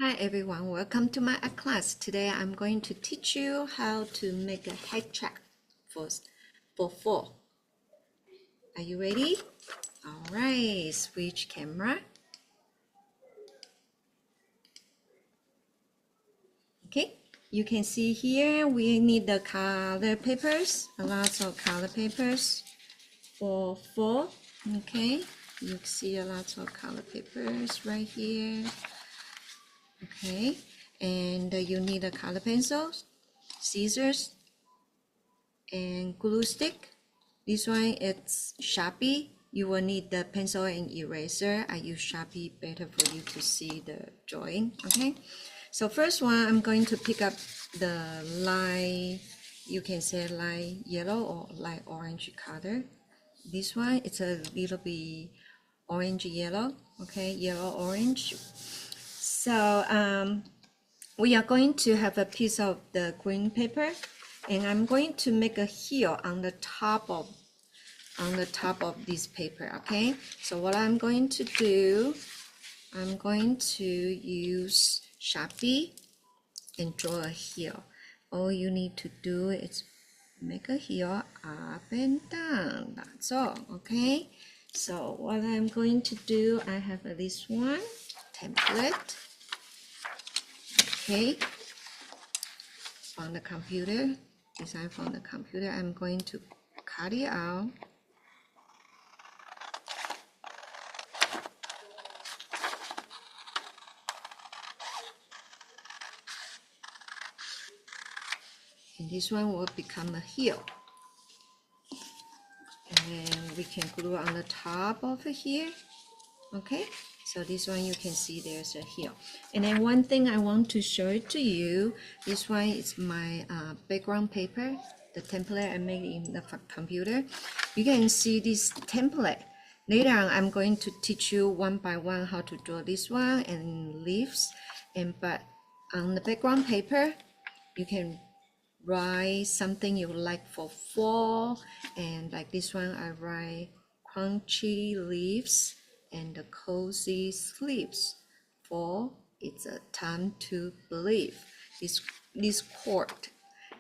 Hi everyone, welcome to my art class. Today I'm going to teach you how to make a hedgehog for 4. Are you ready? Alright, switch camera. Okay, you can see here we need the color papers, lots of color papers for 4. Okay, you see a lot of color papers right here. Okay, and you need a color pencils, scissors, and glue stick. This one it's Sharpie. You will need the pencil and eraser. I use Sharpie better for you to see the drawing. Okay, so first one I'm going to pick up the light, you can say light yellow or light orange color. This one it's a little bit orange yellow. Okay, yellow orange. So we are going to have a piece of the green paper, and I'm going to make a heel on the top of this paper. Okay, so what I'm going to do, I'm going to use Sharpie and draw a heel. All you need to do is make a heel up and down. That's all. Okay, so what I'm going to do, I have this one template. Okay, on the computer, design from the computer. I'm going to cut it out. And this one will become a heel. And then we can glue on the top over here. Okay, so this one you can see there's a heel. And then one thing I want to show it to you, this one is my background paper, the template I made in the computer. You can see this template. Later on, I'm going to teach you one by one how to draw this one and leaves. But on the background paper, you can write something you like for fall, and like this one I write crunchy leaves and the cozy sleeps. For it's a time to believe. This chord,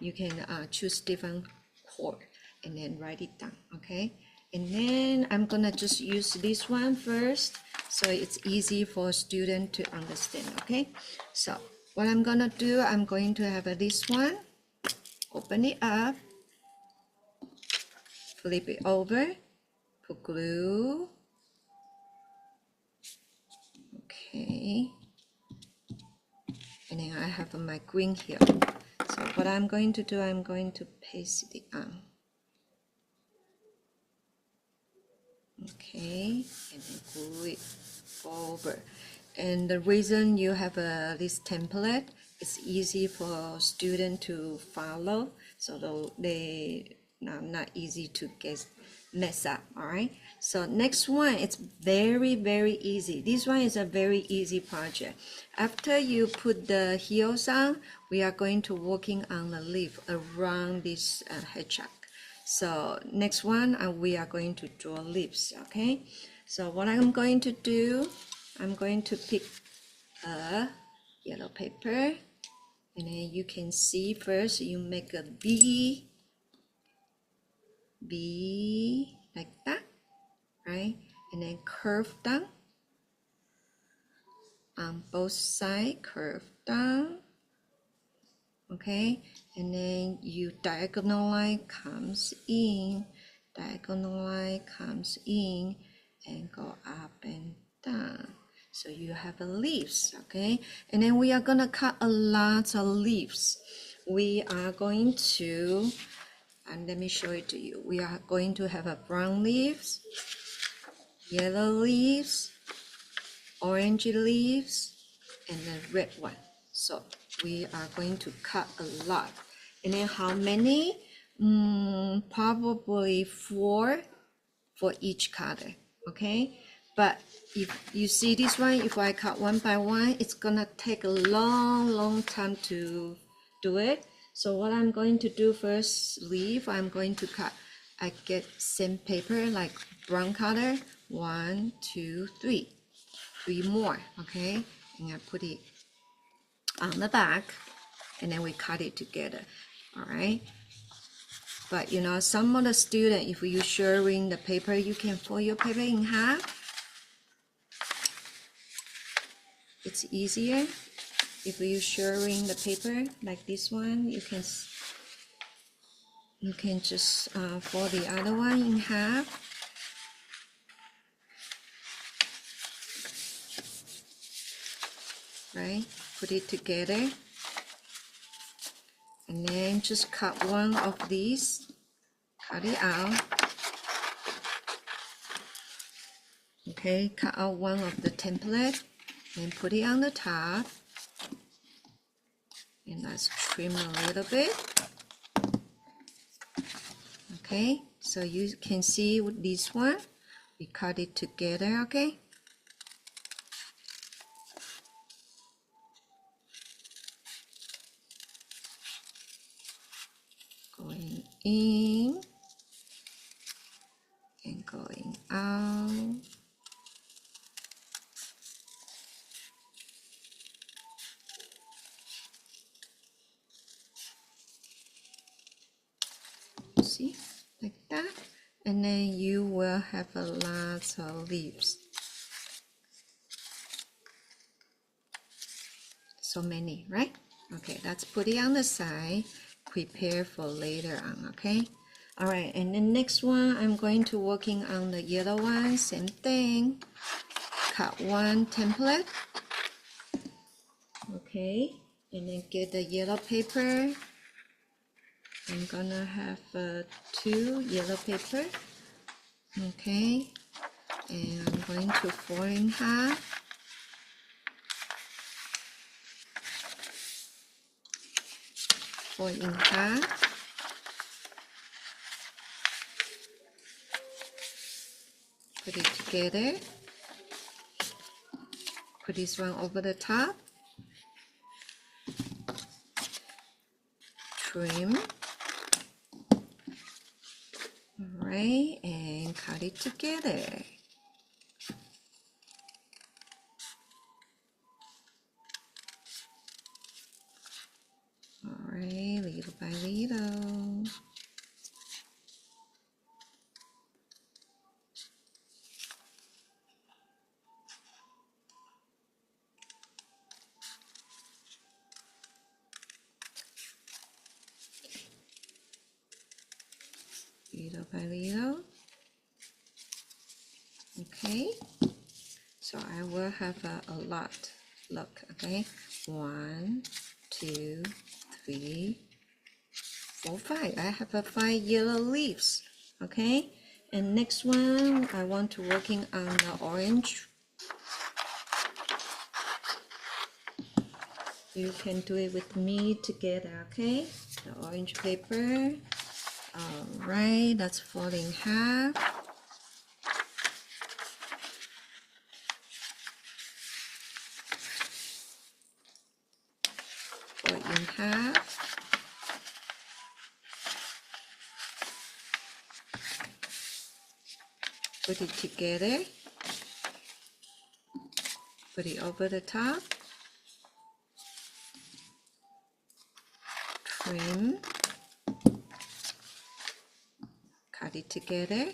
you can choose different chord and then write it down. Okay, and then I'm gonna just use this one first, so it's easy for student to understand. Okay, so what I'm gonna do, I'm going to have this one, open it up, flip it over, put glue. Okay, and then I have my green here. So what I'm going to do, I'm going to paste it on. Okay, and then glue it over. And the reason you have this template, it's easy for students to follow, so they not easy to get mess up. All right, so next one, it's very easy. This one is a very easy project. After you put the heels on, we are going to working on the leaf around this hedgehog. So next one, we are going to draw leaves. Okay, so what I'm going to do, I'm going to pick a yellow paper, and then you can see first you make a V like that, right? And then curve down on both sides, curve down. Okay, and then you diagonal line comes in, diagonal line comes in, and go up and down. So you have a leaves. Okay, and then we are gonna cut a lot of leaves. We are going to, and let me show it to you. We are going to have a brown leaves, yellow leaves, orange leaves, and then red one. So we are going to cut a lot. And then how many? Probably 4 for each color. Okay, but if you see this one, if I cut one by one, it's gonna take a long time to do it. So what I'm going to do first, leaf, I'm going to cut. I get same paper like brown color, 1 2 3 more. Okay, and I put it on the back, and then we cut it together. All right. But you know, some of the students, if you sharing the paper, you can fold your paper in half. It's easier if you sharing the paper like this one. You can just fold the other one in half. Right, put it together, and then just cut one of these, cut it out. Okay, cut out one of the template and put it on the top, and let's trim a little bit. Okay, so you can see with this one, we cut it together. Okay, going in and going out. See, like that, and then you will have a lot of leaves. So many, right? Okay, let's put it on the side, prepare for later on. Okay, all right, and the next one I'm going to working on the yellow one. Same thing, cut one template. Okay, and then get the yellow paper. I'm gonna have 2 yellow paper. Okay, and I'm going to fold in half. Fold in half. Put it together. Put this one over the top. Trim. Alright, and cut it together. Alright, little by little. Little by little. Okay, so I will have a lot. Look, okay, 1, 2, 3, 4, 5. I have 5 yellow leaves. Okay, and next one I want to working on the orange. You can do it with me together. Okay, the orange paper. All right, that's fold in half. Fold in half. Put it together. Put it over the top. Trim. Cut it together.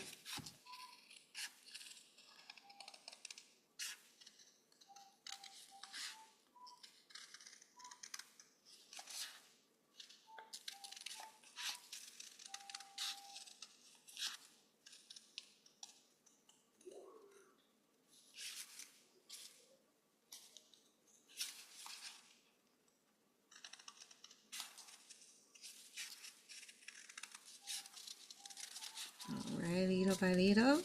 Alright, little by little.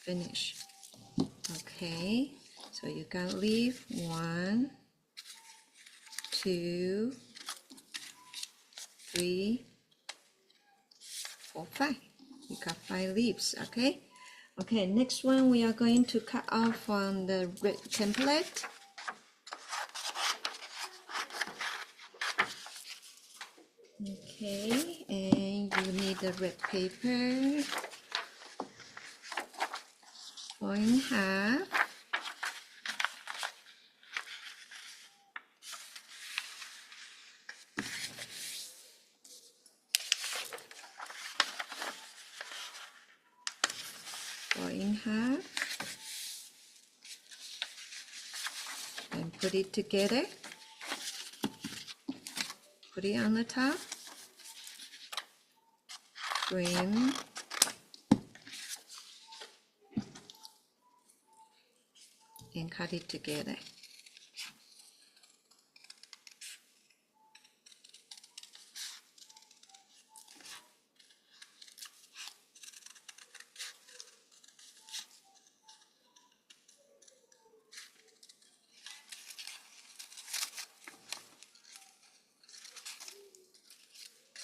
Finish. Okay, so you can leave 1, 2, 3, 4, 5. You got 5 leaves. Okay. Okay, next one we are going to cut off from the red template. Okay, and you need the red paper. Fold in half. in half and put it together. Put it on the top. Trim. And cut it together.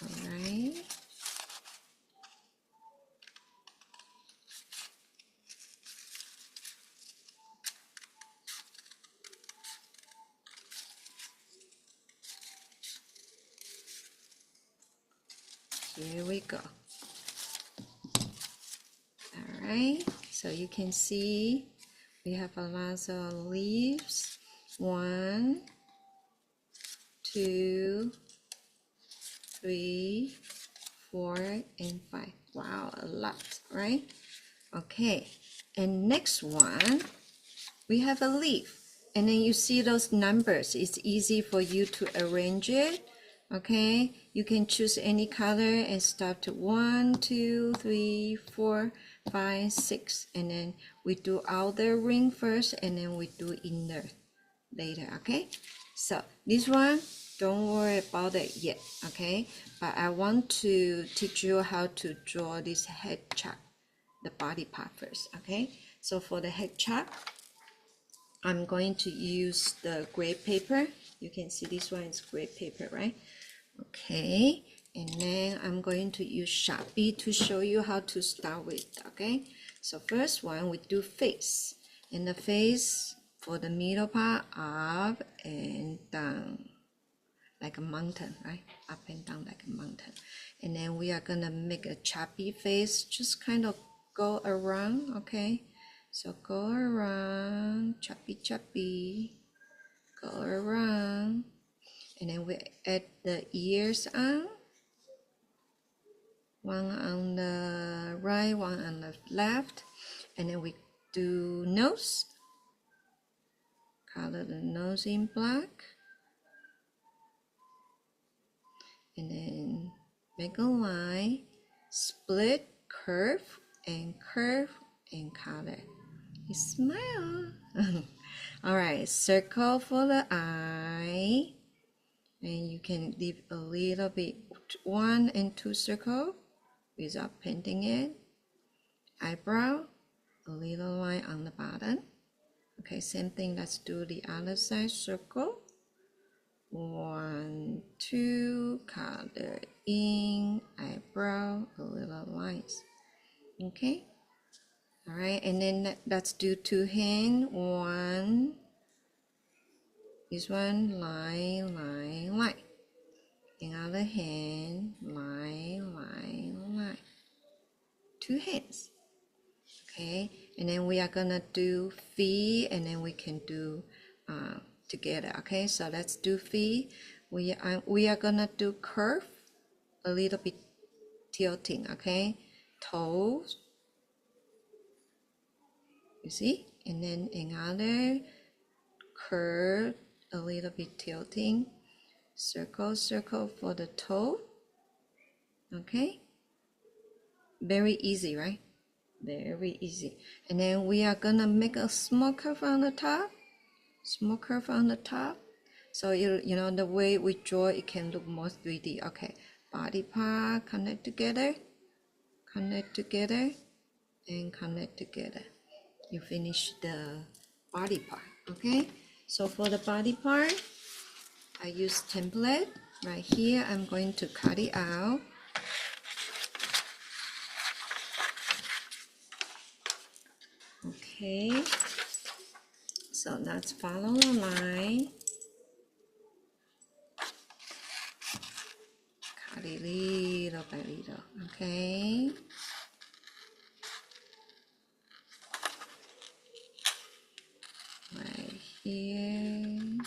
All right. Here we go. All right, so you can see we have a lot of leaves. 1, 2, 3, 4, and 5. Wow, a lot, right? Okay, and next one, we have a leaf. And then you see those numbers. It's easy for you to arrange it. Okay, you can choose any color and start to 1, 2, 3, 4, 5, 6. And then we do outer ring first, and then we do inner later. Okay, so this one, don't worry about it yet. Okay, but I want to teach you how to draw this hedgehog, the body part first. Okay, so for the hedgehog, I'm going to use the gray paper. You can see this one is gray paper, right? Okay, and then I'm going to use Sharpie to show you how to start with. Okay, so first one we do face, and the face for the middle part, up and down like a mountain, right? Up and down like a mountain. And then we are gonna make a choppy face, just kind of go around. Okay, so go around, choppy choppy, go around. And then we add the ears on. One on the right, one on the left. And then we do nose. Color the nose in black. And then make a line, split, curve, and color. You smile. All right, circle for the eye. And you can leave a little bit, 1 and 2 circle without painting it. Eyebrow, a little line on the bottom. Okay, same thing, let's do the other side, circle. 1, 2, color in, eyebrow, a little lines. Okay, all right, and then let's do 2 hands. 1, this one, line, line, line. Another hand, line, line, line. 2 hands. Okay, and then we are gonna do feet, and then we can do together. Okay, so let's do feet. We are gonna do curve, a little bit tilting. Okay, toes. You see, and then another curve, a little bit tilting. Circle, circle for the toe. Okay, very easy, right? Very easy. And then we are gonna make a small curve on the top. Small curve on the top. So you know the way we draw it can look more 3D. Okay, body part, connect together, and connect together. You finish the body part. Okay, so for the body part, I use template right here. I'm going to cut it out. Okay, so let's follow the line. Cut it little by little. Okay. Right here.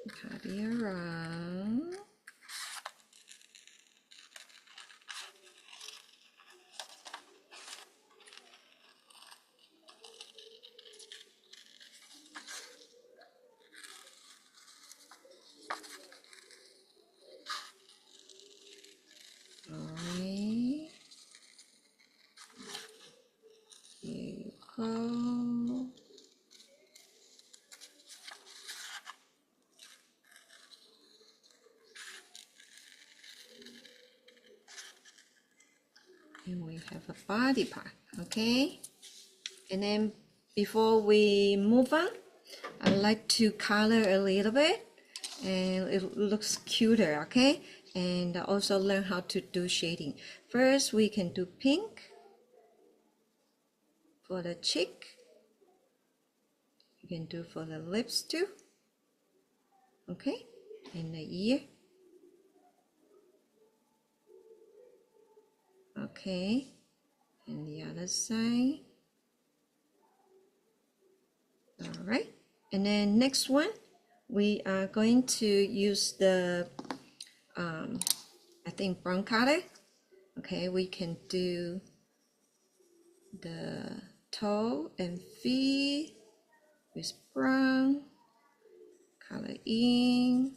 Cut it around. And we have a body part, okay? And then before we move on, I like to color a little bit and it looks cuter, okay? And also learn how to do shading. First, we can do pink for the cheek. You can do for the lips too, okay? And the ear. Okay, and the other side. All right, and then next one, we are going to use the, I think brown color. Okay, we can do the toe and feet with brown, color in.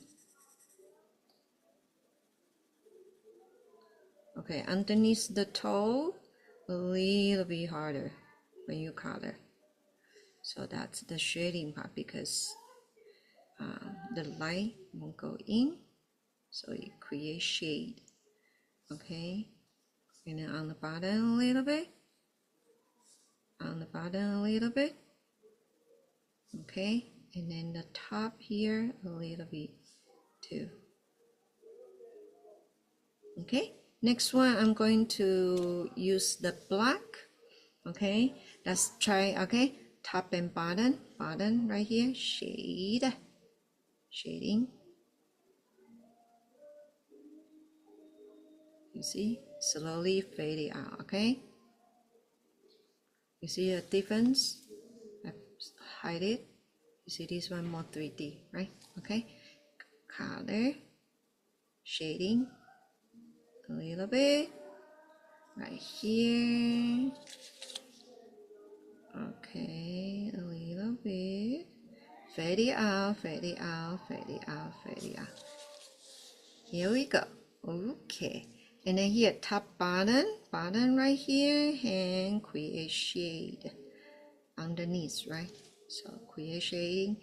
Okay, underneath the toe, a little bit harder when you color. So that's the shading part because the light won't go in, so it creates shade. Okay, and then on the bottom a little bit, on the bottom a little bit. Okay, and then the top here a little bit too. Okay, next one I'm going to use the black. Okay, let's try. Okay, top and bottom, bottom right here, shading. You see, slowly fade it out. Okay, you see the difference? I hide it. You see this one more 3D, right? Okay, color, shading a little bit right here. Okay, a little bit. Fade it out, fade it out, fade it out, fade it out. Here we go. Okay, and then here top bottom right here, and create shade underneath, right? So create shading,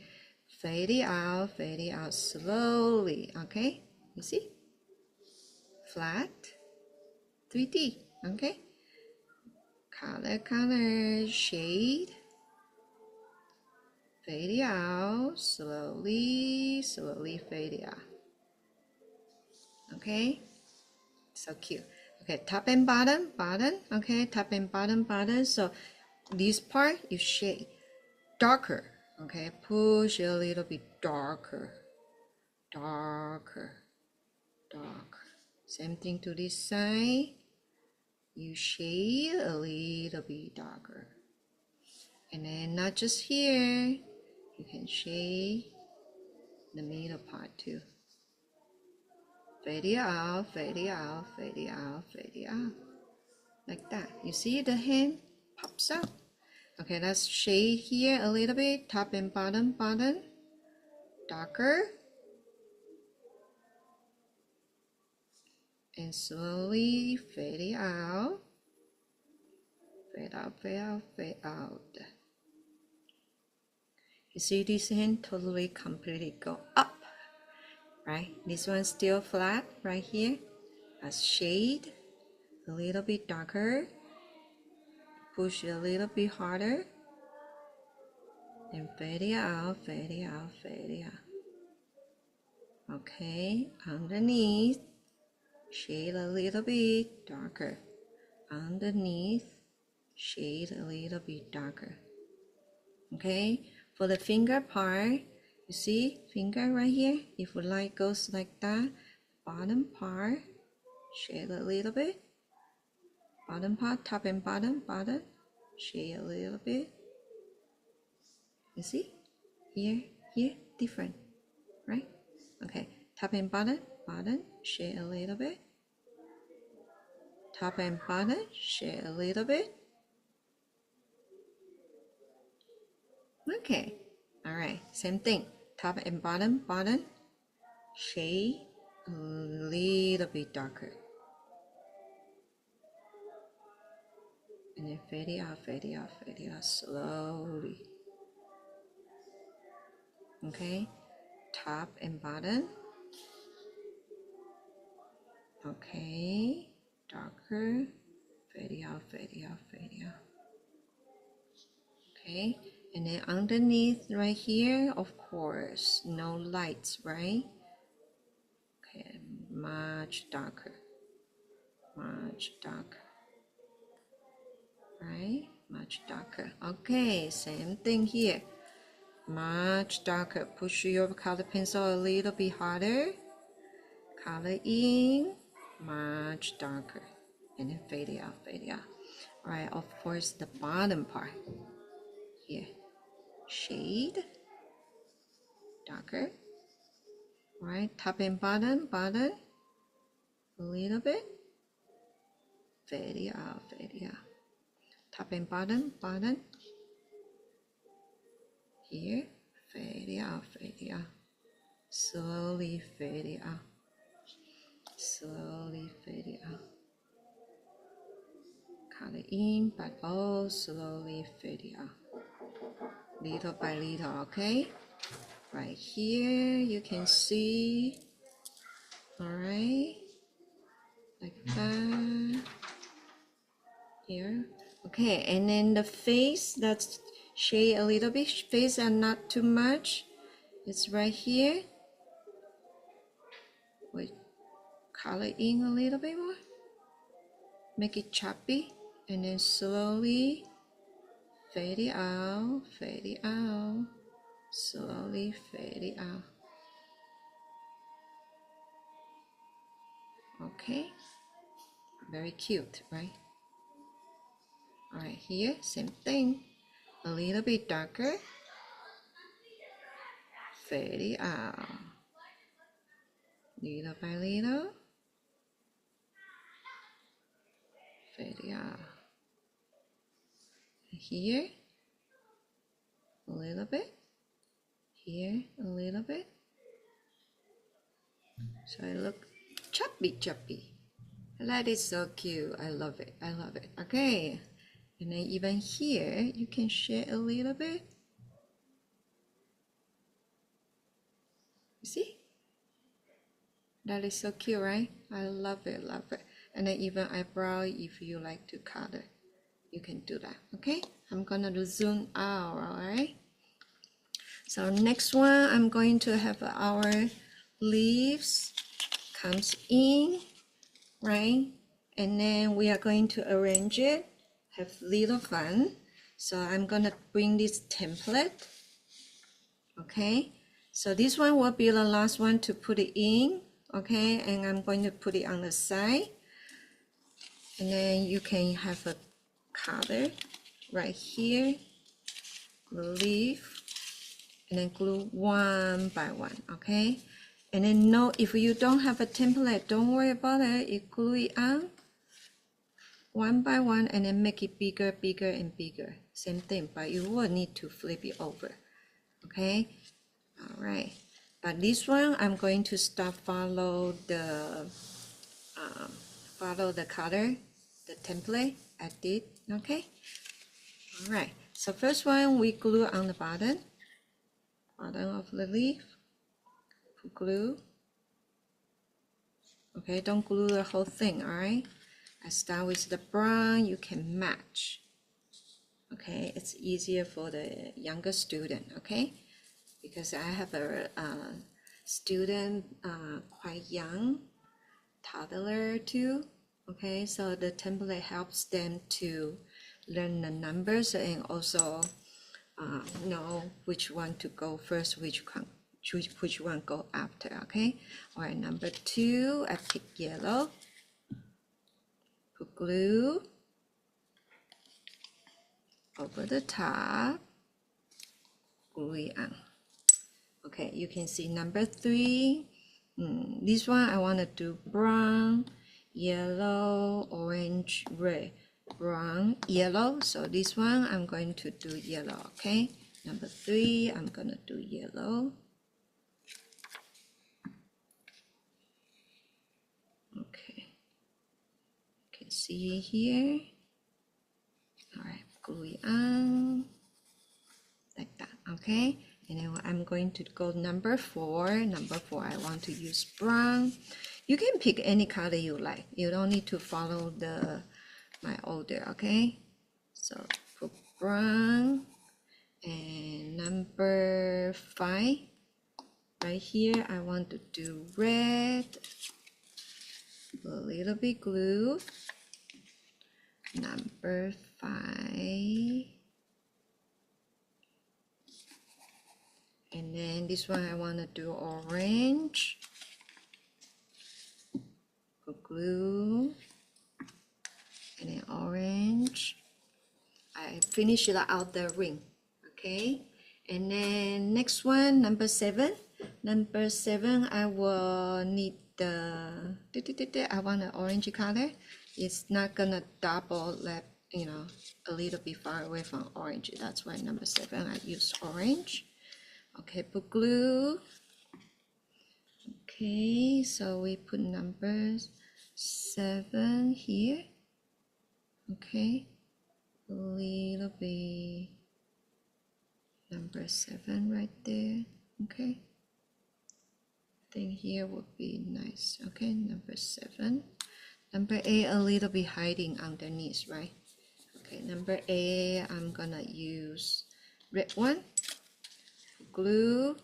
fade it out slowly. Okay, you see, flat, 3D. Okay, color, shade, fade it out slowly, fade it out. Okay, so cute. Okay, top and bottom. Okay, top and bottom. So this part you shade darker. Okay, push a little bit darker. Same thing to this side. You shade a little bit darker. And then not just here, you can shade the middle part too. Fade it out, fade it out, fade it out, fade it out. Like that. You see the hand pops out. Okay, let's shade here a little bit, top and bottom, darker. And slowly fade it out. Fade out, fade out, fade out. You see this hand totally completely go up, right? This one's still flat right here. Let's shade a little bit darker. Push it a little bit harder. And fade it out, fade it out, fade it out. Okay, underneath, shade a little bit darker. Underneath, shade a little bit darker. Okay, for the finger part, you see finger right here, if the light goes like that, bottom part, shade a little bit. Bottom part, top and bottom, shade a little bit. You see, here, different, right? Okay, top and bottom, shade a little bit. Top and bottom, shade a little bit. Okay, all right, same thing. Top and bottom, shade a little bit darker. And then fade it out slowly. Okay, top and bottom. Okay, darker, fade out, fade it out, fade it out. Okay, and then underneath right here, of course, no lights, right? Okay, much darker, right? Much darker. Okay, same thing here. Much darker. Push your color pencil a little bit harder. Color in, much darker, and then fade it out, fade it out. All right, of course, the bottom part here, shade, darker. All right, top and bottom, a little bit, fade it out, fade it out. Top and bottom, here, fade it out, fade it out. Slowly fade it out. Slowly fade it out. Color in, but oh, slowly fade it out. Little by little, okay? Right here, you can see, all right, like that. Here, okay, and then the face, that's shade a little bit, face and not too much. It's right here. We color in a little bit more. Make it choppy, and then slowly fade it out, fade it out. Slowly fade it out. Okay, very cute, right? All right, here, same thing. A little bit darker. Fade it out. Little by little. Fade it out. Here, a little bit. Here, a little bit. So it look choppy. That is so cute. I love it. I love it. Okay. And then even here, you can shade a little bit. You see? That is so cute, right? I love it, love it. And then even eyebrow, if you like to color, you can do that. Okay? I'm gonna do zoom out, alright? So next one, I'm going to have our leaves comes in, right? And then we are going to arrange it, have little fun. So I'm gonna bring this template, okay? So this one will be the last one to put it in, okay? And I'm going to put it on the side. And then you can have a color right here, leaf, and then glue one by one, okay? And then no, if you don't have a template, don't worry about it. You glue it on one by one and then make it bigger and bigger. Same thing, but you will need to flip it over, okay? All right, but this one I'm going to start follow the color, the template I did, okay? All right, so first one we glue on the bottom of the leaf, put glue. Okay, don't glue the whole thing, all right? I start with the brown, you can match. Okay, it's easier for the younger student, okay? Because I have a student quite young, toddler too, okay? So the template helps them to learn the numbers and also know which one to go first, which one go after, okay? All right, number 2, I pick yellow, put glue over the top, glue it on. Okay, you can see number 3. This one I want to do brown, yellow, orange, red. Brown, yellow. So this one I'm going to do yellow, okay? Number 3, I'm going to do yellow. Okay, you can see here. All right, glue it on like that, okay? And then I'm going to go number 4. Number 4, I want to use brown. You can pick any color you like. You don't need to follow the my order. Okay, so put brown, and number 5 right here I want to do red, a little bit glue, number 5, and then this one I want to do orange, put glue, and then orange. I finish it out the ring. Okay, and then next one, number 7. Number 7, I will need the I want an orange color. It's not gonna double lap, you know, a little bit far away from orange. That's why number 7 I use orange. Okay, put glue. Okay, so we put number 7 here. Okay, a little bit, number 7 right there. Okay, I think here would be nice. Okay, number 7. Number 8 a little bit hiding underneath, right? Okay, number 8 I'm gonna use red one, glue.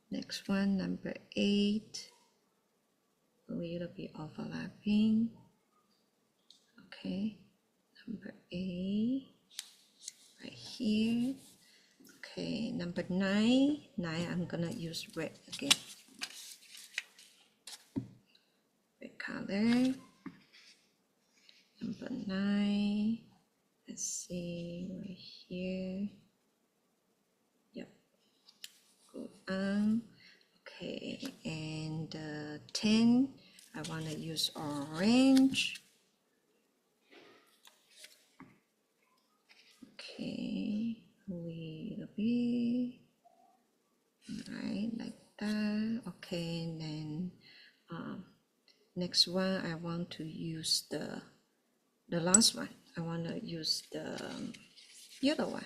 Next one, number 8, a little bit overlapping. Okay, number 8 right here. Okay, number 9, I'm gonna use red again, red color. Number 9, let's see right here. Yep, go on. Okay, and 10, I want to use orange. Okay, a little bit, right, like that. Okay, and then next one I want to use the last one. I want to use the yellow one.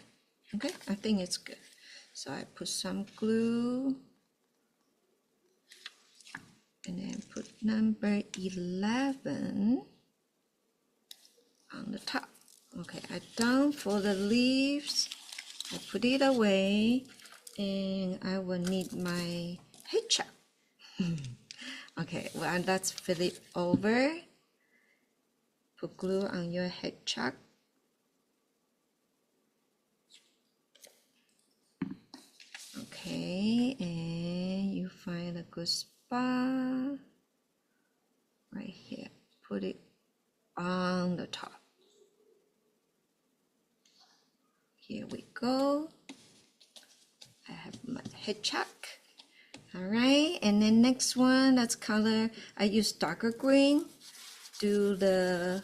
Okay, I think it's good. So I put some glue, and then put number 11 on the top. Okay, I done for the leaves. I put it away, and I will need my hedgehog. Okay, well, let's flip it over. Put glue on your hedgehog. Okay, and you find a good spot right here. Put it on the top. Here we go. I have my hedgehog. All right, and then next one, that's color. I use darker green. Do the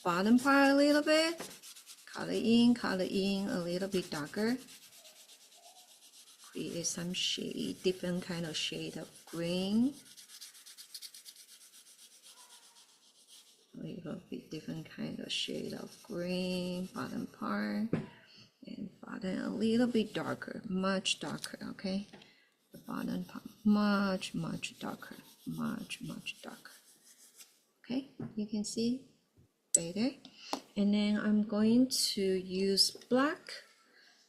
bottom part a little bit. Color in a little bit darker. Create some shade, different kind of shade of green. A little bit different kind of shade of green, bottom part, and bottom a little bit darker, much darker, okay? The bottom part, much darker, much darker. Okay, you can see better. And then I'm going to use black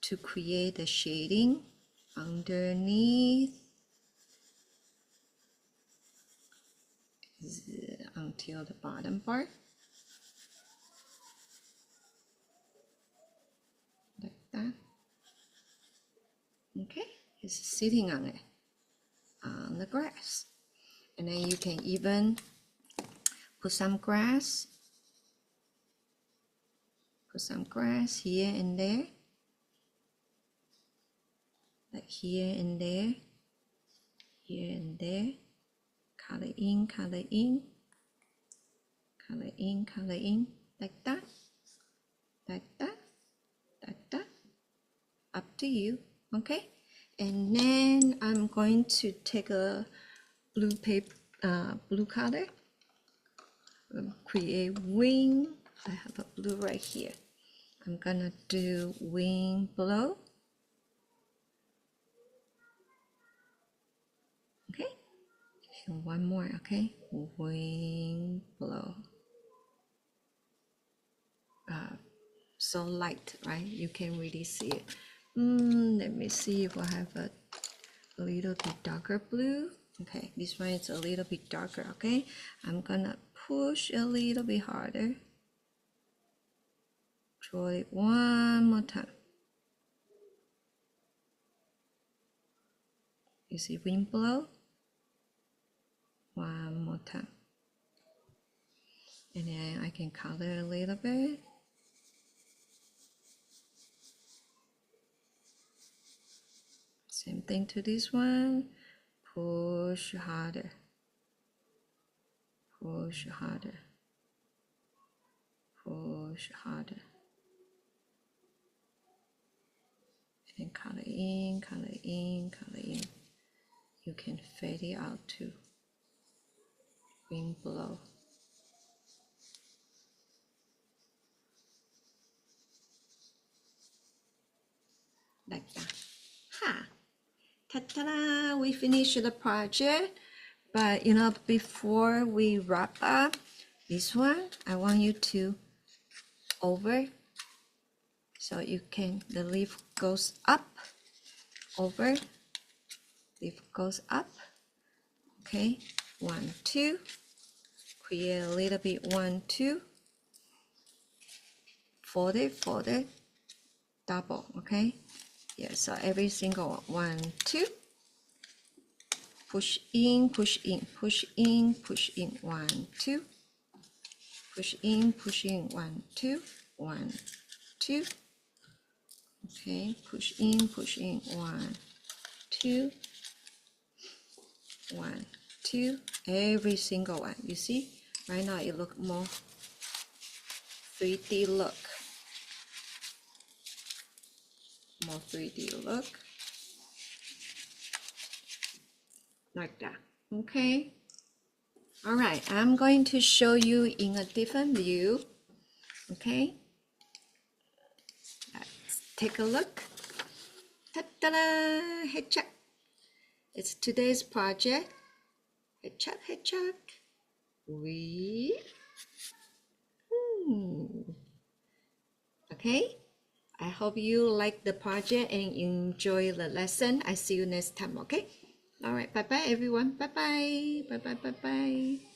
to create the shading underneath until the bottom part, like that. Okay, it's sitting on it, on the grass. And then you can even put some grass here and there, like here and there, here and there. Color in, color in, color in, color in, like that, like that, like that. Up to you, okay? And then I'm going to take a blue paper, blue color, create wing. I have a blue right here. I'm gonna do wing below. Okay, And one more, okay? Wind blow. So light, right? You can really see it. Let me see if I have a little bit darker blue. Okay, this one is a little bit darker, okay? I'm gonna push a little bit harder. Draw it one more time. You see wind blow? One more time. And then I can color a little bit. Same thing to this one. Push harder. Push harder. Push harder. And color in, color in, color in. You can fade it out too. Wind blow. Like that. Ha! Ta-da! We finished the project. But you know, before we wrap up this one, I want you to over. So you can, the leaf goes up, over, leaf goes up. Okay, 1, 2. Create a little bit 1, 2. Fold it, fold it, double. Okay, yeah. So every single 1, 2. Push in, push in, push in, push in. 1, 2. Push in, 1, 2, 1, 2. Okay, push in, 1, 2, 1, 2. Every single one. You see, right now it look more 3D look. More 3D look. Like that. Okay. All right. I'm going to show you in a different view. Okay. Let's take a look. Ta-da! Hedgehog. It's today's project. Hedgehog, hedgehog. Okay. I hope you like the project and enjoy the lesson. I see you next time, okay? All right, bye-bye, everyone. Bye-bye. Bye-bye, bye-bye.